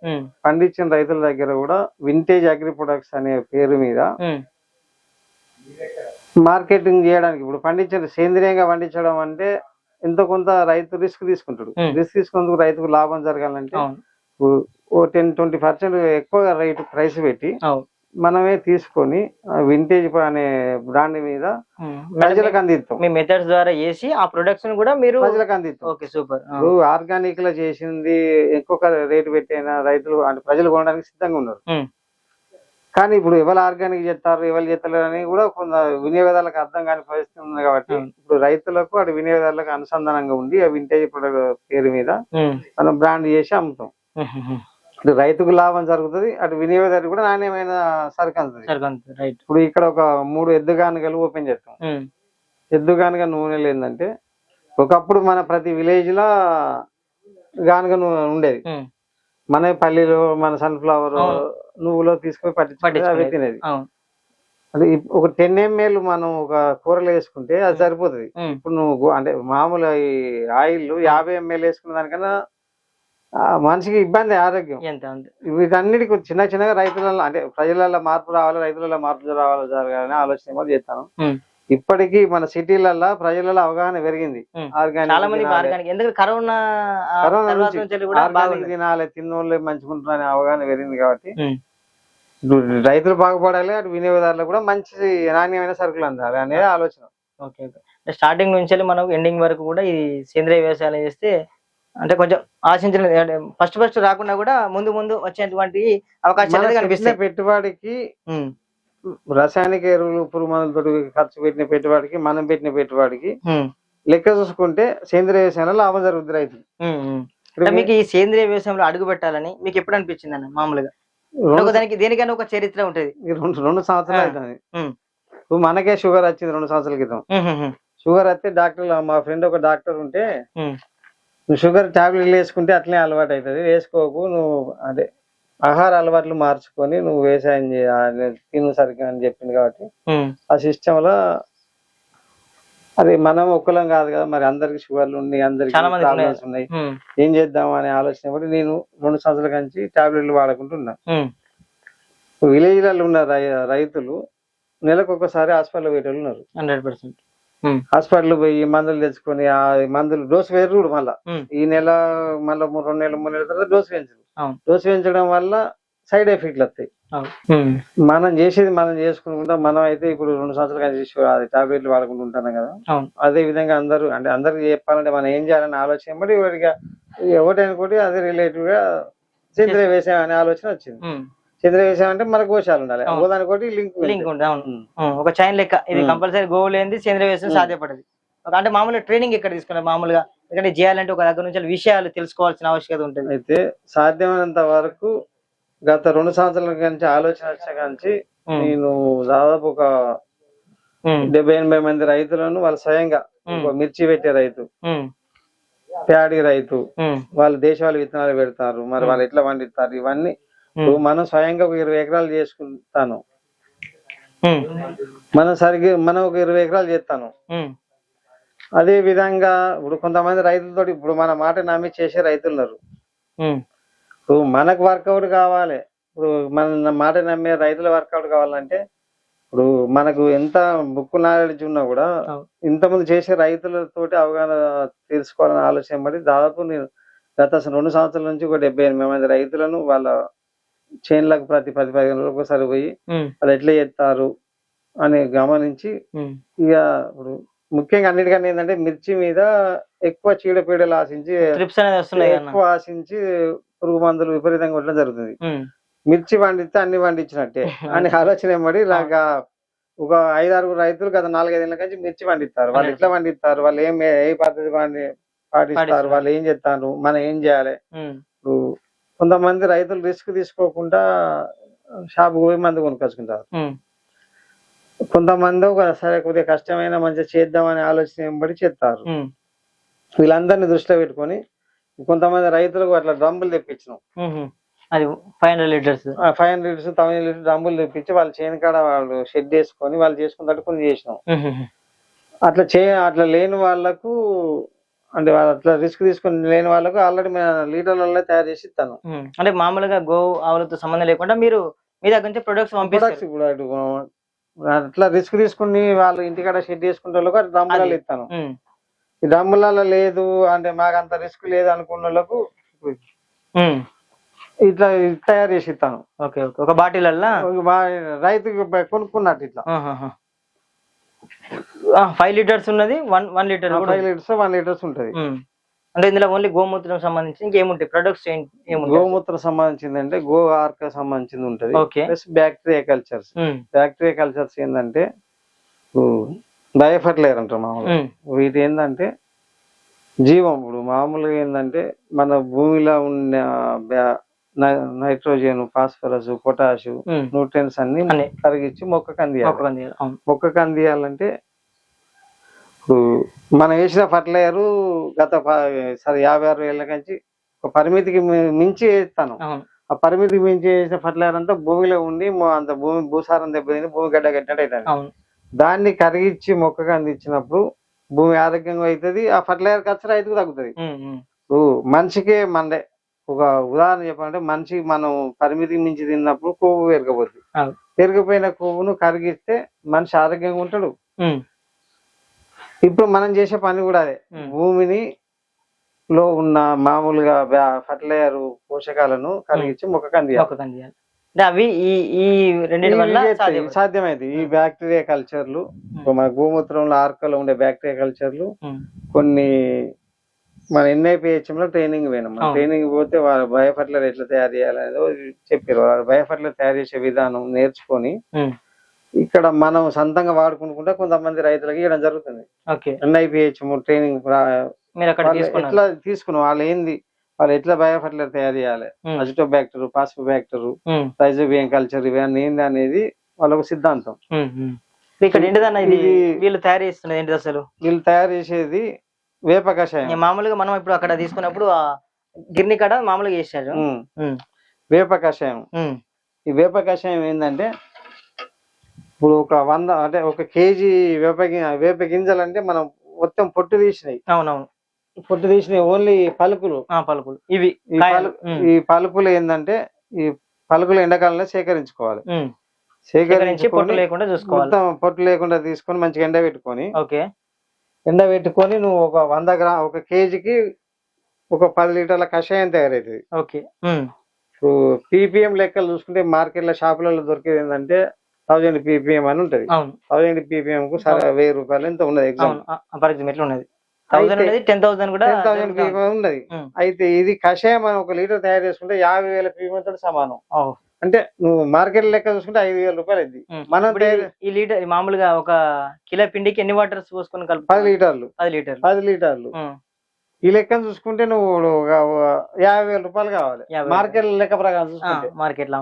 పండించిన రైతుల దగ్గర కూడా వింటేజ్ అగ్రి ప్రొడక్ట్స్ అనే పేరు మీద మార్కెటింగ్ చేయడానికి ఇప్పుడు పండించిన సేంద్రియంగా పండించడం అంటే ఎంతో కొంత రైతు రిస్క్ తీసుకుంటాడు. రిస్క్ తీసుకున్నందుకు రైతుకు లాభం జరగాలంటే ఓ 10-20% ఎక్కువ రైతు ప్రైస్ పెట్టి మనమే తీసుకొని వింటేజ్ అనే బ్రాండ్ మీద ప్రజలకు అందిస్తాం. మీ మెథడ్స్ ద్వారా చేసి ఆ ప్రొడక్ట్స్ కూడా మీరు ప్రజలకు అందిస్తాం. Okay super. ఆర్గానిక్ లో చేసింది ఎక్కువ రేటు పెట్టైనా రైతులు అంటే ప్రజలు కొనడానికి సిద్ధంగా ఉన్నారు. కానీ ఇప్పుడు ఎవరు ఆర్గానిక్ చేస్తారు ఎవరు చేస్తారు అని కూడా కొంత వినియోగదారులకు అర్థం కాని పరిస్థితి ఉంది. కాబట్టి ఇప్పుడు రైతులకు అటు వినియోగదారులకు అనుసంధానంగా ఉండి ఆ వింటేజ్ ప్రొడక్ట్ పేరు మీద మనం బ్రాండ్ చేసి అమ్ముతాం. ఇటు రైతుకు లాభం జరుగుతుంది, అటు వినియోగదారు కూడా నాణ్యమైన సరుకు అందుతుంది. ఇప్పుడు ఇక్కడ ఒక 3 ఎద్దుగానుగలు ఓపెన్ చేస్తాం. ఎద్దుగానుగ నూనెలు ఏంటంటే ఒకప్పుడు మన ప్రతి విలేజ్ లో గానుగ నూనె ఉండేది. మన పల్లీలు మన సన్ఫ్లవర్ నువ్వులో తీసుకొని పట్టించుకుని తినేది. అది ఒక 10 ml మనం ఒక కూరలో వేసుకుంటే అది సరిపోతుంది. ఇప్పుడు నువ్వు అంటే మామూలు ఈ ఆయిల్ 50 ml వేసుకున్న దానికన్నా మనిషికి ఇబ్బంది ఆరోగ్యం. వీటన్నిటికి చిన్న చిన్నగా రైతులలో అంటే ప్రజలలో మార్పు రావాలి, రైతులలో మార్పు రావాలి జరగాలని ఆలోచన కూడా చేస్తాను. ఇప్పటికీ మన సిటీలలో ప్రజలలో అవగాహన పెరిగింది. ఆర్గానిక్ కరోనా తినాలి తిన్నోళ్ళే మంచుకుంటున్నా అవగాహన పెరిగింది. కాబట్టి రైతులు బాగుపడాలి, అటు వినియోగదారులకు కూడా మంచి నాణ్యమైన సరుకులు అందాలి అనేది ఆలోచన. స్టార్టింగ్ నుంచి మనం ఎండింగ్ వరకు కూడా ఈ సేంద్రియ వ్యవసాయం చేస్తే అంటే కొంచెం ఆశించిన ఫస్ట్ రాకుండా కూడా ముందు వచ్చేటువంటి అవకాశాలు కనిపిస్తాయి. పెట్టుబడికి రసాయనిక ఎరువులు పురుగు మందులతో ఖర్చు పెట్టిన పెట్టుబడికి మనం పెట్టిన పెట్టుబడికి లెక్క చూసుకుంటే సేంద్రియ వ్యవసాయంలో లాభం జరుగుతుంది రైతులు. మీకు ఈ సేంద్రియ వ్యవసాయంలో అడుగు పెట్టాలని మీకు ఎప్పుడు అనిపించింది అన్న? మామూలుగా దేనికైనా ఒక చరిత్ర ఉంటది. 2 సంవత్సరాలు అవుతుంది. ఇప్పుడు మనకే షుగర్ వచ్చింది 2 సంవత్సరాల క్రితం. షుగర్ వస్తే డాక్టర్, మా ఫ్రెండ్ ఒక డాక్టర్ ఉంటే, నువ్వు షుగర్ టాబ్లెట్లు వేసుకుంటే అట్లనే అలవాటు అవుతుంది, వేసుకోకు, నువ్వు అదే ఆహార అలవాట్లు మార్చుకొని నువ్వు వ్యవసాయం తిను సరిగ్గా అని చెప్పింది. కాబట్టి ఆ సిస్టమ్ లో అది మనం ఒక్కలం కాదు కదా, మరి అందరికి షుగర్లు ఉన్నాయి, అందరికి ప్రాబ్లమ్స్ ఉన్నాయి, ఏం చేద్దాం అనే ఆలోచన బట్టి నేను 2 సంవత్సరాల నుంచి టాబ్లెట్లు వాడుకుంటున్నా. విలేజ్లలో ఉన్న రైతులు నెలకు ఒకసారి హాస్పిటల్ పోయేటోళ్ళు ఉన్నారు. 100%. హాస్పిటల్ పోయి మందులు తెచ్చుకొని ఆ మందులు డోసు వేరు, మళ్ళా ఈ నెల మళ్ళీ 2 నెలలు 3 నెలల తర్వాత డోసు పెంచడం. డోసు పెంచడం వల్ల సైడ్ ఎఫెక్ట్లు వస్తాయి. మనం చేసేది మనం చేసుకుంటా, మనం అయితే ఇప్పుడు 2 సంవత్సరాలు కానీ టాబ్లెట్లు వాడుకుంటూ ఉంటాను కదా. అదే విధంగా అందరూ అంటే అందరికి చెప్పాలంటే మనం ఏం చేయాలని ఆలోచన బట్టి ఒకటి అదే రిలేటివ్ గా సేంద్రియ వ్యవసాయం అనే ఆలోచన వచ్చింది. సేంద్రియ వ్యవసాయం అంటే మనకు గోశాలు ఉండాలి, ఒకదానికోటి లింక్ ఉంటుంది. ఒక చైన్ లెక్క ఇది కంపల్సరీ గోవు లేనిది సేంద్రియ వ్యవసాయం సాధ్యపడదు. అంటే మామూలుగా ట్రైనింగ్ ఎక్కడ తీసుకున్నారు మామూలుగా, ఎందుకంటే చేయాలంటే ఒక దగ్గర నుంచి విషయాలు తెలుసుకోవాల్సిన ఆవశ్యకత ఉంటుంది. అయితే సాధ్యమైనంత వరకు గత 2 సంవత్సరాల నుంచి ఆలోచన వచ్చా కానీ నేను దాదాపు ఒక 70-80 మంది రైతులను వాళ్ళు స్వయంగా, మిర్చి పెట్టే రైతు, ప్యాడీ రైతు, వాళ్ళు దేశవాళీ విత్తనాలు పెడతారు, మరి వాళ్ళు ఎట్లా పండిస్తారు, ఇవన్నీ మనం స్వయంగా ఒక 20 ఎకరాలు చేసుకుంటాను. మనం ఒక 20 ఎకరాలు చేస్తాను. అదే విధంగా ఇప్పుడు కొంతమంది రైతులతో ఇప్పుడు మన మాట నమ్మి చేసే రైతులు ఉన్నారు. ఇప్పుడు మనకు వర్కౌట్ కావాలి, ఇప్పుడు మన మాట నమ్మే రైతుల వర్కౌట్ కావాలంటే ఇప్పుడు మనకు ఎంత బుక్ నాలెడ్జ్ ఉన్నా కూడా ఇంతమంది చేసే రైతులతోటి అవగాహన తెలుసుకోవాలని ఆలోచన పడి దాదాపు నేను గత 2 సంవత్సరాల నుంచి ఒక 70-80 మంది రైతులను వాళ్ళ చేన్లకు ప్రతి 10-15 రోజులకు ఒకసారి పోయి వాళ్ళు ఎట్లా చేస్తారు అని గమనించి, ఇక ఇప్పుడు ముఖ్యంగా అన్నిటికన్నా ఏంటంటే మిర్చి మీద ఎక్కువ చీడపీడలు ఆశించి పురుగు మందులు విపరీతంగా కొట్టడం జరుగుతుంది. మిర్చి పండిస్తే అన్ని పండించినట్టే అని ఆలోచన ఏమడి ఇలాగా ఒక 5-6 రైతులు గత 4-5 ఏళ్ళ నుంచి మిర్చి పండిస్తారు. వాళ్ళు ఎట్లా పండిస్తారు, వాళ్ళు ఏ పద్ధతి పాటిస్తారు, వాళ్ళు ఏం చేస్తారు, మనం ఏం చేయాలి. ఇప్పుడు కొంతమంది రైతులు రిస్క్ తీసుకోకుండా షాపుకు పోయి మందు కొనుక్కొచ్చుకుంటారు. కొంతమంది సరే కొద్దిగా కష్టమైన మంచిగా చేద్దామనే ఆలోచన ఏంబడి చేస్తారు. వీళ్ళందరినీ దృష్టిలో పెట్టుకొని కొంతమంది రైతులకు అట్లా డ్రమ్ములు తెప్పించినాం. అది 500 లీటర్స్ 1000 లీటర్ డ్రమ్ములు తెప్పించి వాళ్ళ చేను కాడ వాళ్ళు షెడ్ వేసుకొని వాళ్ళు చేసుకున్నట్టు కొన్ని చేసినాం. అట్లా లేని వాళ్ళకు అంటే వాళ్ళు అట్లా రిస్క్ తీసుకుని లేని వాళ్ళకు ఆల్రెడీ లీటర్లలో తయారు చేసి ఇస్తాను. అంటే మామూలుగా గో ఆవులతో సంబంధం లేకుండా మీరు మీ దగ్గర నుంచి ప్రొడక్ట్స్ కూడా అట్లా రిస్క్ తీసుకుని వాళ్ళు ఇంటికాడ షెడ్ చేసుకునే వాళ్ళకు డ్రమ్ములలో ఇస్తాను. ఈ డ్రమ్ములలో లేదు అంటే మాకు అంత రిస్క్ లేదు అనుకున్న వాళ్ళకు ఇట్లా తయారు చేసి ఇస్తాను. ఒక బాటిల్ రైతుకి కొనుక్కున్నట్టు ఇట్లా 5 లీటర్స్ ఉన్నది, 1 లీటర్ 1 లీటర్స్ ఉంటది. అంటే ఇందులో ఓన్లీ గోమూత్రం సంబంధించి ఇంకేముంటాయి ప్రొడక్ట్స్? గోమూత్రం సంబంధించింది అంటే గో ఆర్క సంబంధించింది ఉంటది, plus bacteria cultures. Bacteria cultures ఏంటంటే బయోఫర్టిలైజర్ అంటారు మామూలుగా. వీటి ఏంటంటే జీవం. ఇప్పుడు మామూలుగా ఏంటంటే మన భూమిలో ఉన్న నైట్రోజన్, ఫాస్ఫరస్, పొటాష్, న్యూట్రియన్స్ అన్ని కరిగించి మొక్కకు అందియాలి. మొక్కకు అందియాలంటే ఇప్పుడు మనం వేసిన ఫర్టిలైజర్ గత 56 ఏళ్ళ నుంచి ఒక పరిమితికి మించి వేస్తాను. ఆ పరిమితికి మించి వేసిన ఫర్టిలైజర్ అంతా భూమిలో ఉండి అంత భూసారం దెబ్బతిని భూమి గడ్డ కట్టినట్టు అవుతుంది. దాన్ని కరిగించి మొక్కకు అందించినప్పుడు భూమి ఆరోగ్యంగా అవుతుంది, ఆ ఫర్టిలైజర్ ఖర్చు రైతుకు తగ్గుతుంది. ఇప్పుడు మనిషికే మండే ఒక ఉదాహరణ చెప్పాలంటే మనిషి మనం పరిమితికి మించి తిన్నప్పుడు కొవ్వు పెరగబోతుంది. పెరిగిపోయిన కొవ్వును కరిగిస్తే మనిషి ఆరోగ్యంగా ఉంటాడు. ఇప్పుడు మనం చేసే పని కూడా అదే, భూమిని లో ఉన్న మామూలుగా ఫర్టిలైజర్ పోషకాలను కలిగించి మొక్కకు అందియాలి. అవి ఈ రెండింటి వల్ల సాధ్యమైంది. ఈ బ్యాక్టీరియా కల్చర్లు మన గోమూత్రంలో ఆర్కలో ఉండే బ్యాక్టీరియా కల్చర్లు కొన్ని మన NIPHM లో ట్రైనింగ్ పోయినాం. ట్రైనింగ్ పోతే వాళ్ళు బయోఫర్టిలైజర్ ఎట్లా తయారు చేయాలనేది చెప్పారు. వాళ్ళు బయోఫర్టిలైజర్ తయారు చేసే విధానం నేర్చుకొని ఇక్కడ మనం సొంతంగా వాడుకుంటా కొంతమంది రైతులకి ఇవ్వడం జరుగుతుంది. NIPHM ట్రైనింగ్ ఎట్లా తీసుకున్నాం, వాళ్ళు ఎట్లా బయోఫర్టిలైజర్ తయారు చేయాలి, అజిటోబ్యాక్టర్, ఫాస్ఫోబ్యాక్టర్, రైజోబియం కల్చర్ ఇవన్నీ ఏంది అనేది వాళ్ళకు సిద్ధాంతం. ఇక్కడ ఏంటిదన్న ఇది ఇది- వీళ్ళు తయారు చేస్తున్నది ఏంటిది అసలు? వీళ్ళు తయారు చేసేది వేప కషాయం. మామూలుగా మనం ఇప్పుడు అక్కడ తీసుకున్నప్పుడు ఆ గిర్ని కాడ మామూలుగా చేశారు. వేప కషాయం. ఈ వేప కషాయం ఏంటంటే ఇప్పుడు ఒక 100 అంటే ఒక కేజీ వేప గింజలు అంటే మనం మొత్తం పొట్టు తీసినాయి. అవునవును, పొట్టు తీసినాయి ఓన్లీ పలుకులు. పలుకులు ఇవి ఈ పలుకులు ఏంటంటే ఈ పలుకులు ఎండాకాలంలో సేకరించుకోవాలి. సేకరించి పొట్టు లేకుండా చూసుకోవాలి. మొత్తం పొట్టు లేకుండా తీసుకొని మంచిగా ఎండబెట్టుకొని ఓకే, ఎండబెట్టుకొని నువ్వు ఒక 100 గ్రామ్ ఒక కేజీకి ఒక 10 లీటర్ల కషాయం తయారవుతుంది. ఓకే. ఇప్పుడు పీపీఎం లెక్కలు చూసుకుంటే మార్కెట్లో షాపులలో దొరికేది ఏంటంటే 1000 పీపీఎం అని ఉంటది. 1000 పీపీఎం కు 1000 రూపాయలు ఎంత ఉన్నది ఎగ్జామ్ ఎట్లా ఉన్నది 1000 ఉన్నది 10,000 కూడా 10,000 పీపీఎం ఉన్నది. అయితే ఇది కషాయం మనం 1 లీటర్ తయారు చేసుకుంటే 50,000 పీపీఎం తోటి సమానం. అంటే నువ్వు మార్కెట్ లెక్క చూసుకుంటే 5,000 రూపాయలు అయింది. మనం ఈ లీటర్ మామూలుగా ఒక కిలో పిండికి ఎన్ని వాటర్స్ పోసుకొని కలుపు? 10 లీటర్లు. 10 లీటర్లు. ఈ లెక్కను చూసుకుంటే నువ్వు 50,000 రూపాయలు కావాలి మార్కెట్ లెక్క ప్రకారం చూసుకుంటే. మార్కెట్ లో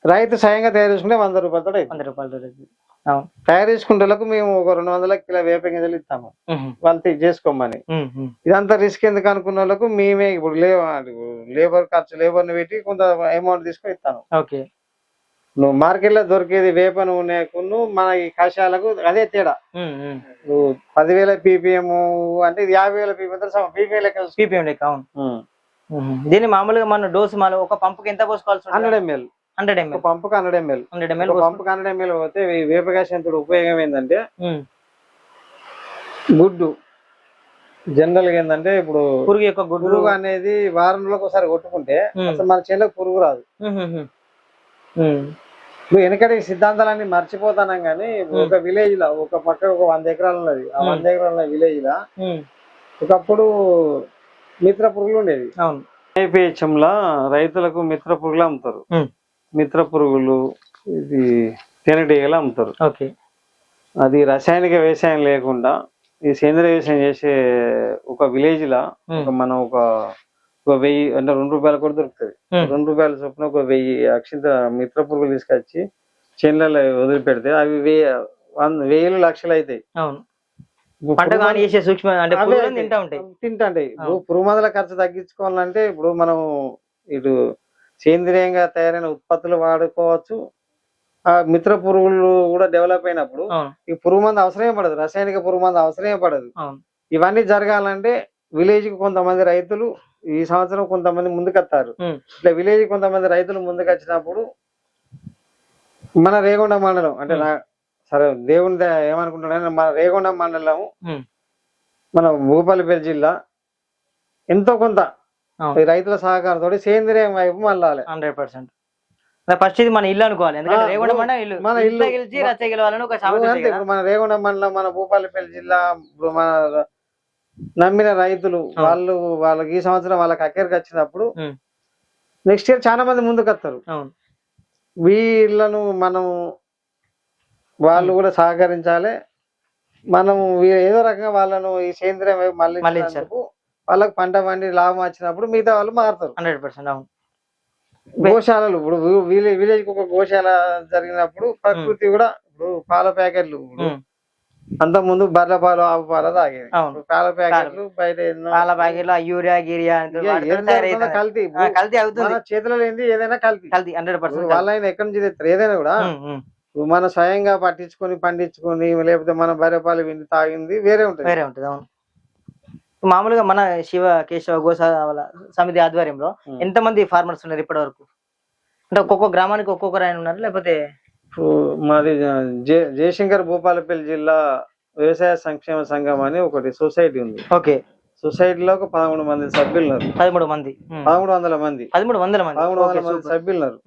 రైతు స్వయంగా తయారు చేసుకుంటే 100 రూపాయలతో 100 రూపాయలతో తయారు చేసుకుంటే మేము ఒక 200 కిలో వేప గింజలు ఇస్తాము వాళ్ళు చేసుకోమని. ఇదంతా రిస్క్ ఎందుకు అనుకున్న వాళ్ళకు మేమే ఇప్పుడు లేబర్ ఖర్చు లేబర్ ని పెట్టి కొంత అమౌంట్ తీసుకొని ఇస్తాను. ఓకే. నువ్వు మార్కెట్ లో దొరికేది వేప నూనెకు మన ఈ కషాయాలకు అదే తేడా. నువ్వు 10,000 పీపీఎం అంటే ఇది 50,000 పీపీఎం లెక్క. అవును. దీన్ని మామూలుగా మన డోసు ఒక పంపుకి ఎంత పోసుకోవాల్సి? 100 ml. 100 ml. పంపుకు 100 ml. పంపుకు 100 ml పోతే వేప కషాయంతో ఉపయోగం ఏంటంటే గుడ్డు జనరల్ గా ఏంటంటే ఇప్పుడు పురుగు యొక్క గుడ్డు అనేది వారంలో ఒకసారి కొట్టుకుంటే అసలు మన చేనులకు పురుగు రాదు. నువ్వు వెనకటి సిద్ధాంతాలన్నీ మర్చిపోతానం గానీ ఒక విలేజ్ లో ఒక పక్క ఒక 100 ఎకరాలు ఉన్నది. ఆ 100 ఎకరాల విలేజ్ లో ఒకప్పుడు మిత్ర పురుగులు ఉండేది. ఐపీహెచ్ఎం లా రైతులకు మిత్ర పురుగులు అమ్ముతారు. మిత్ర పురుగులు ఇది తేనెటీగలు అమ్ముతారు. అది రసాయనిక వ్యవసాయం లేకుండా ఈ సేంద్రియ వ్యవసాయం చేసే ఒక విలేజ్ లా మనం ఒక 1000 అంటే 2 రూపాయలు కూడా దొరుకుతుంది. 2 రూపాయల చొప్పున ఒక 1000 అక్షింత మిత్ర పురుగులు తీసుకొచ్చి చేనులలో వదిలిపెడితే అవి 1000 లక్షలు అవుతాయి. తింటాయి. ఇప్పుడు పురుగు మందుల ఖర్చు తగ్గించుకోవాలంటే ఇప్పుడు మనం ఇటు సేంద్రియంగా తయారైన ఉత్పత్తులు వాడుకోవచ్చు. ఆ మిత్ర పురుగులు కూడా డెవలప్ అయినప్పుడు ఈ పురుగు మందు అవసరమే పడదు, రసాయనిక పురుగు మందు అవసరమే పడదు. ఇవన్నీ జరగాలంటే విలేజ్ కి కొంతమంది రైతులు ఈ సంవత్సరం కొంతమంది ముందుకొస్తారు. ఇట్లా విలేజ్ కొంతమంది రైతులు ముందుకు వచ్చినప్పుడు మన రేగొండ మండలం అంటే సరే దేవుని ఏమనుకుంటున్నా మన రేగొండ మండలం మన భూపాలపల్లి జిల్లా ఎంతో కొంత రైతుల సహకారంతో సేంద్రియం వైపు మళ్ళాలి. 100%. ఫస్ట్ ఇది మన ఇల్లు అనుకోవాలి. ఎందుకంటే రేగొండ మండలం ఇల్లు మన ఇల్లు గెలిచి రచ్చ గెలవాలని ఒక సామెత ఉంది. ఇప్పుడు మన రేగొండ మండలం మన భూపాలపల్లి జిల్లా ఇప్పుడు మన నమ్మిన రైతులు వాళ్ళకి ఈ సంవత్సరం వాళ్ళకి అక్కడికి వచ్చినప్పుడు నెక్స్ట్ ఇయర్ చాలా మంది ముందుకు వస్తారు. వీళ్ళను మనం వాళ్ళు కూడా సహకరించాలి. మనం ఏదో రకంగా వాళ్ళను ఈ సేంద్రియం వైపు మళ్ళీ వాళ్ళకి పంట పండి లాభం వచ్చినప్పుడు మిగతా వాళ్ళు మారుతారు. 100%. గోశాలలు ఇప్పుడు విలేజ్ కి ఒక గోశాల జరిగినప్పుడు ప్రకృతి కూడా ఇప్పుడు పాల ప్యాకెట్లు అంత ముందు బర్రె పాలు ఆవు పాలు తాగేది. పాల ప్యాకెట్లు బయట పాల ప్యాకెట్లు యూరియా గిరియా కల్తీ అవుతుంది. చేతిలో లేని ఏదైనా కల్తీ 100%. వాళ్ళైనా ఎక్కడి నుంచి తెస్తారు ఏదైనా కూడా మన స్వయంగా పట్టించుకొని పండించుకొని లేకపోతే మన బర్రె పాలు విండి తాగింది వేరే ఉంటుంది. మామూలుగా మన శివ కేశవ గోశాల సమితి ఆధ్వర్యంలో ఎంత మంది ఫార్మర్స్ ఉన్నారు ఇప్పటి వరకు? అంటే ఒక్కొక్క గ్రామానికి ఒక్కొక్కరు ఆయన ఉన్నారు లేకపోతే? మాది జయశంకర్ భూపాలపల్లి జిల్లా వ్యవసాయ సంక్షేమ సంఘం అని ఒకటి సొసైటీ ఉంది. ఓకే. సొసైటీలో ఒక 13 మంది సభ్యులు ఉన్నారు. 13 మంది 1300 మంది 1300 మంది సభ్యులు ఉన్నారు.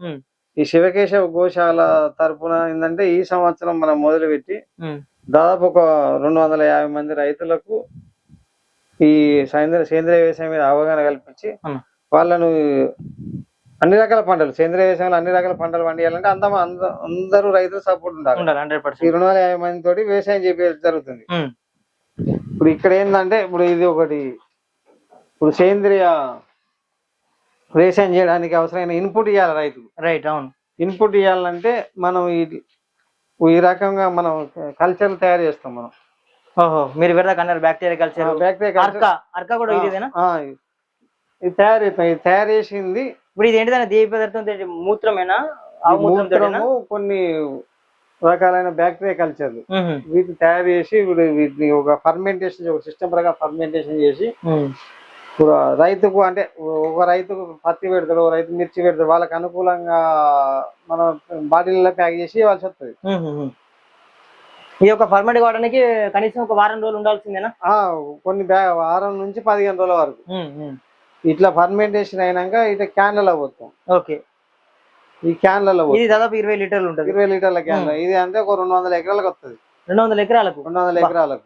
ఈ శివకేశవ గోశాల తరపున ఏంటంటే ఈ సంవత్సరం మనం మొదలుపెట్టి దాదాపు ఒక 250 మంది రైతులకు ఈ సేంద్రియ వ్యవసాయం మీద అవగాహన కల్పించి వాళ్ళను అన్ని రకాల పంటలు సేంద్రియ వ్యవసాయంలో అన్ని రకాల పంటలు పండియాలంటే అందరూ రైతులు సపోర్ట్ ఉండాలి. 100%. ఈ 250 మంది తోటి వ్యవసాయం చేపేది జరుగుతుంది. ఇప్పుడు ఇక్కడ ఏంటంటే ఇప్పుడు ఇది ఒకటి ఇప్పుడు సేంద్రియ వ్యవసాయం చేయడానికి అవసరమైన ఇన్పుట్ ఇవ్వాలి రైతుకు. రైట్. అవును. ఇన్పుట్ ఇవ్వాలంటే మనం ఈ రకంగా మనం కల్చర్ తయారు చేస్తాం మనం. ఓహో, మీరు విడదాకా అన్నారు bacteria culture, bacteria Arka Arka కూడా ఇదేనా? ఇది తయారు చేస్తాం. ఇది తయారు చేసింది ఇప్పుడు ఇది ఏంటిదన్నా దేవి పదార్థం మూత్రమేనా? ఆవు మూత్రము, కొన్ని రకాలైన బ్యాక్టీరియా కల్చర్లు వీటిని తయారు చేసి ఇప్పుడు వీటిని ఒక ఫర్మెంటేషన్, ఒక సిస్టమ్ ప్రకారం ఫర్మెంటేషన్ చేసి ఇప్పుడు రైతుకు, అంటే ఒక రైతుకు పత్తి పెడతాడు, ఒక రైతు మిర్చి పెడతాడు, వాళ్ళకి అనుకూలంగా మనం బాటిల్లో ప్యాక్ చేసి ఇవ్వాల్సి వస్తుంది. ఈ యొక్క ఫర్మెంట్ కావడానికి కనీసం ఒక వారం రోజులు ఉండాల్సిందేనా? కొన్ని వారం నుంచి 15 రోజుల వరకు ఇట్లా ఫర్మెంటేషన్ అయినాక ఇట్లా క్యాన్లలో పోతాం. ఓకే, ఈ క్యాన్లలో ఇది దాదాపు 20 లీటర్లు ఉంటుంది. 20 లీటర్ల క్యాన్. ఇది అంటే ఒక 200 ఎకరాలకు వస్తుంది. 200 ఎకరాలకు? 200 ఎకరాలకు.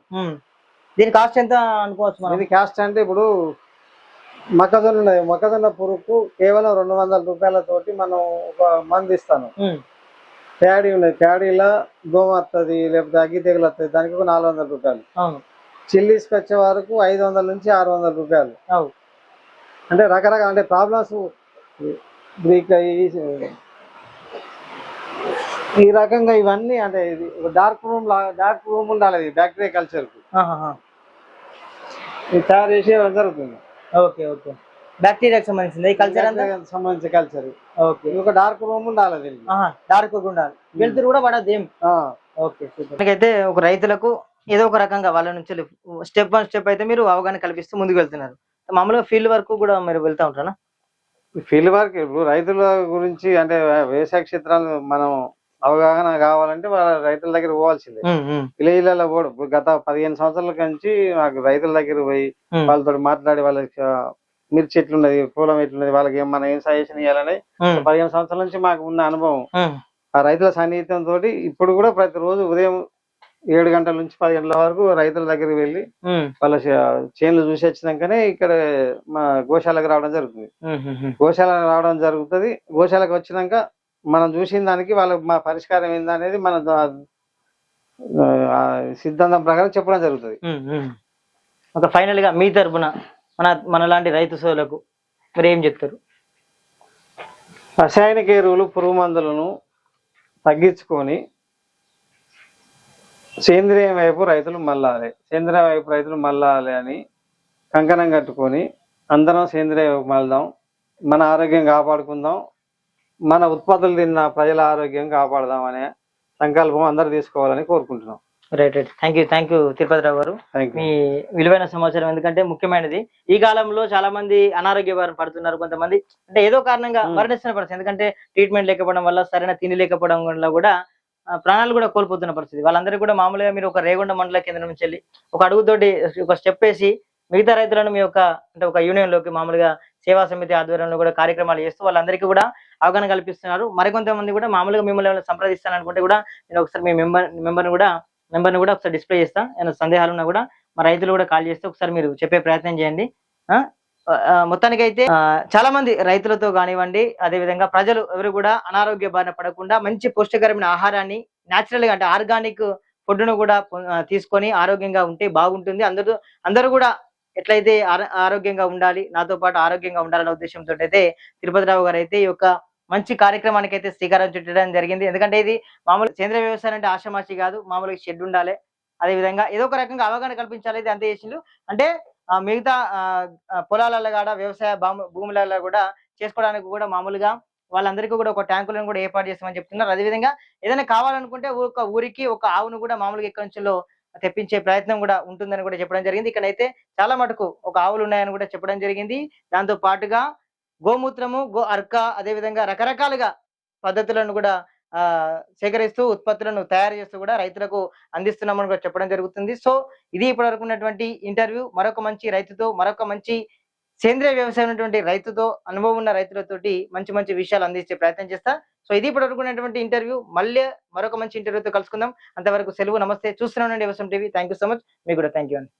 దీని కాస్ట్ ఎంత అనుకోవచ్చు? ఇది కాస్ట్ అంటే ఇప్పుడు మొక్కజొన్న ఉన్నది, మొక్కజొన్న పురుగుకు కేవలం 200 రూపాయలతోటి మనం ఒక మందు ఇస్తాను. ప్యాడీ ఉన్నది, ప్యాడీలో దోమ వస్తుంది, లేకపోతే అగ్గి తెగులు వస్తుంది, దానికి ఒక 400 రూపాయలు. చిల్లీస్కి వచ్చే వరకు 500 నుంచి 600 రూపాయలు. అంటే రకరకాల, అంటే ప్రాబ్లమ్స్ ఈ రకంగా ఇవన్నీ, అంటే ఇది డార్క్ రూమ్ ఉండాలి బ్యాక్టీరియా కల్చర్ కు. ఇది తయారు చేసి జరుగుతుంది. ఓకే ఓకే, బ్యాక్టీరియాకి సంబంధించింది ఈ కల్చర్ అంతా? సంబంధించిన కల్చర్. ఓకే, ఒక డార్క్ రూమ్ ఉండాలి, డార్క్ ఉండాలి, వెళ్తురు కూడా పడదు ఏం. ఓకే, అయితే ఒక రైతులకు ఏదో ఒక రకంగా వాళ్ళ నుంచి స్టెప్ బై స్టెప్ అయితే మీరు అవగాహన కల్పిస్తూ ముందుకు వెళ్తున్నారు. మామూలుగా ఫీల్డ్ వర్క్ కూడా మీరు వెళ్తా ఉంటారా? ఫీల్డ్ వర్క్ ఇప్పుడు రైతుల గురించి, అంటే వ్యవసాయ క్షేత్రాలు మనం అవగాహన కావాలంటే వాళ్ళ రైతుల దగ్గర పోవాల్సిందే. విలేజ్లలో పోడు. గత 15 సంవత్సరాల నుంచి నాకు రైతుల దగ్గర పోయి వాళ్ళతో మాట్లాడి, వాళ్ళకి మిర్చి ఎట్లున్నది, పూలం ఎట్లున్నది, వాళ్ళకి మనం ఏం సజెషన్ ఇవ్వాలని 15 సంవత్సరాల నుంచి మాకు ఉన్న అనుభవం. ఆ రైతుల సన్నిహితం తోటి ఇప్పుడు కూడా ప్రతిరోజు ఉదయం 7 గంటల నుంచి 10 గంటల వరకు రైతుల దగ్గరికి వెళ్ళి వాళ్ళ చేనులు చూసి వచ్చినాకనే ఇక్కడ మా గోశాలకు రావడం జరుగుతుంది. గోశాలకు రావడం జరుగుతుంది. గోశాలకు వచ్చినాక మనం చూసిన దానికి వాళ్ళకి మా పరిష్కారం ఏంది అనేది మన సిద్ధాంతం ప్రకారం చెప్పడం జరుగుతుంది. ఒక ఫైనల్ గా మీ తరపున మన లాంటి రైతు సోదరులకు మీరు ఏం చెప్తారు? రసాయనిక ఎరువులు, పురుగు మందులను తగ్గించుకొని సేంద్రియం వైపు రైతులు మళ్ళాలి అని కంకణం కట్టుకొని అందరం సేంద్రియ వైపు మళ్దాం, మన ఆరోగ్యం కాపాడుకుందాం, మన ఉత్పత్తులు తిన్న ప్రజల ఆరోగ్యం కాపాడదాం అనే సంకల్పం అందరూ తీసుకోవాలని కోరుకుంటున్నాం. Right right, thank you Tirupatirao garu, మీ విలువైన సమాచారం. ఎందుకంటే ముఖ్యమైనది ఈ కాలంలో చాలా మంది అనారోగ్య బారిన పడుతున్నారు. కొంతమంది అంటే ఏదో కారణంగా మరణిస్తున్న పరిస్థితి, ఎందుకంటే ట్రీట్మెంట్ లేకపోవడం వల్ల, సరైన తిండి లేకపోవడం వల్ల కూడా ప్రాణాలు కూడా కోల్పోతున్న పరిస్థితి. వాళ్ళందరికీ కూడా మామూలుగా మీరు ఒక రేగొండ మండల కేంద్రం నుంచి వెళ్ళి ఒక అడుగుతోటి ఒక స్టెప్ వేసి మిగతా రైతులను మీ యొక్క అంటే ఒక యూనియన్ లోకి మామూలుగా సేవా సమితి ఆధ్వర్యంలో కూడా కార్యక్రమాలు చేస్తూ వాళ్ళందరికీ కూడా అవగాహన కల్పిస్తున్నారు. మరికొంతమంది కూడా మామూలుగా మిమ్మల్ని సంప్రదిస్తాను అనుకుంటే కూడా నేను ఒకసారి మీ మెంబర్ని కూడా ఒకసారి డిస్ప్లే చేస్తా. ఏమైనా సందేహాలు ఉన్నా కూడా మా రైతులు కూడా కాల్ చేస్తే ఒకసారి మీరు చెప్పే ప్రయత్నం చేయండి. మొత్తానికి అయితే చాలా మంది రైతులతో కానివ్వండి, అదే విధంగా ప్రజలు ఎవరు కూడా అనారోగ్య బారిన పడకుండా మంచి పౌష్టికరమైన ఆహారాన్ని న్యాచురల్ గా అంటే ఆర్గానిక్ ఫుడ్ ను కూడా తీసుకొని ఆరోగ్యంగా ఉంటే బాగుంటుంది. అందరూ కూడా ఎట్లయితే ఆరోగ్యంగా ఉండాలి, నాతో పాటు ఆరోగ్యంగా ఉండాలనే ఉద్దేశంతో అయితే తిరుపతిరావు గారు అయితే ఈ యొక్క మంచి కార్యక్రమానికి అయితే శ్రీకారం చుట్టడం జరిగింది. ఎందుకంటే ఇది మామూలు సేంద్రియ వ్యవసాయం అంటే ఆషామాషి కాదు, మామూలుగా షెడ్ ఉండాలి, అదే విధంగా ఏదో ఒక రకంగా అవగాహన కల్పించాలి. అయితే అంతే చేసిండు అంటే మిగతా పొలాలలో కూడా వ్యవసాయ భూములలో కూడా చేసుకోవడానికి కూడా మామూలుగా వాళ్ళందరికీ కూడా ఒక ట్యాంకులను కూడా ఏర్పాటు చేస్తామని చెప్తున్నారు. అదేవిధంగా ఏదైనా కావాలనుకుంటే ఒక ఊరికి ఒక ఆవును కూడా మామూలుగా ఎక్కడి నుంచో తెప్పించే ప్రయత్నం కూడా ఉంటుందని కూడా చెప్పడం జరిగింది. ఇక్కడైతే చాలా మటుకు ఒక ఆవులు ఉన్నాయని కూడా చెప్పడం జరిగింది. దాంతో పాటుగా గోమూత్రము, గో అర్క, అదే విధంగా రకరకాలుగా పద్ధతులను కూడా సేకరిస్తూ ఉత్పత్తులను తయారు చేస్తూ కూడా రైతులకు అందిస్తున్నామని కూడా చెప్పడం జరుగుతుంది. సో ఇది ఇప్పటివరకు ఉన్నటువంటి ఇంటర్వ్యూ. మరొక మంచి రైతుతో, మరొక మంచి సేంద్రియ వ్యవసాయం ఉన్నటువంటి రైతుతో, అనుభవం ఉన్న రైతులతోటి మంచి మంచి విషయాలు అందించే ప్రయత్నం చేస్తా. సో ఇది ఇప్పటివరకు ఉన్నటువంటి ఇంటర్వ్యూ. మళ్ళీ మరొక మంచి ఇంటర్వ్యూతో కలుసుకుందాం. అంతవరకు సెలవు, నమస్తే. చూస్తున్నానండి వ్యవసాయం TV. Thank you so much. మీకు కూడా థ్యాంక్ యూ అండి.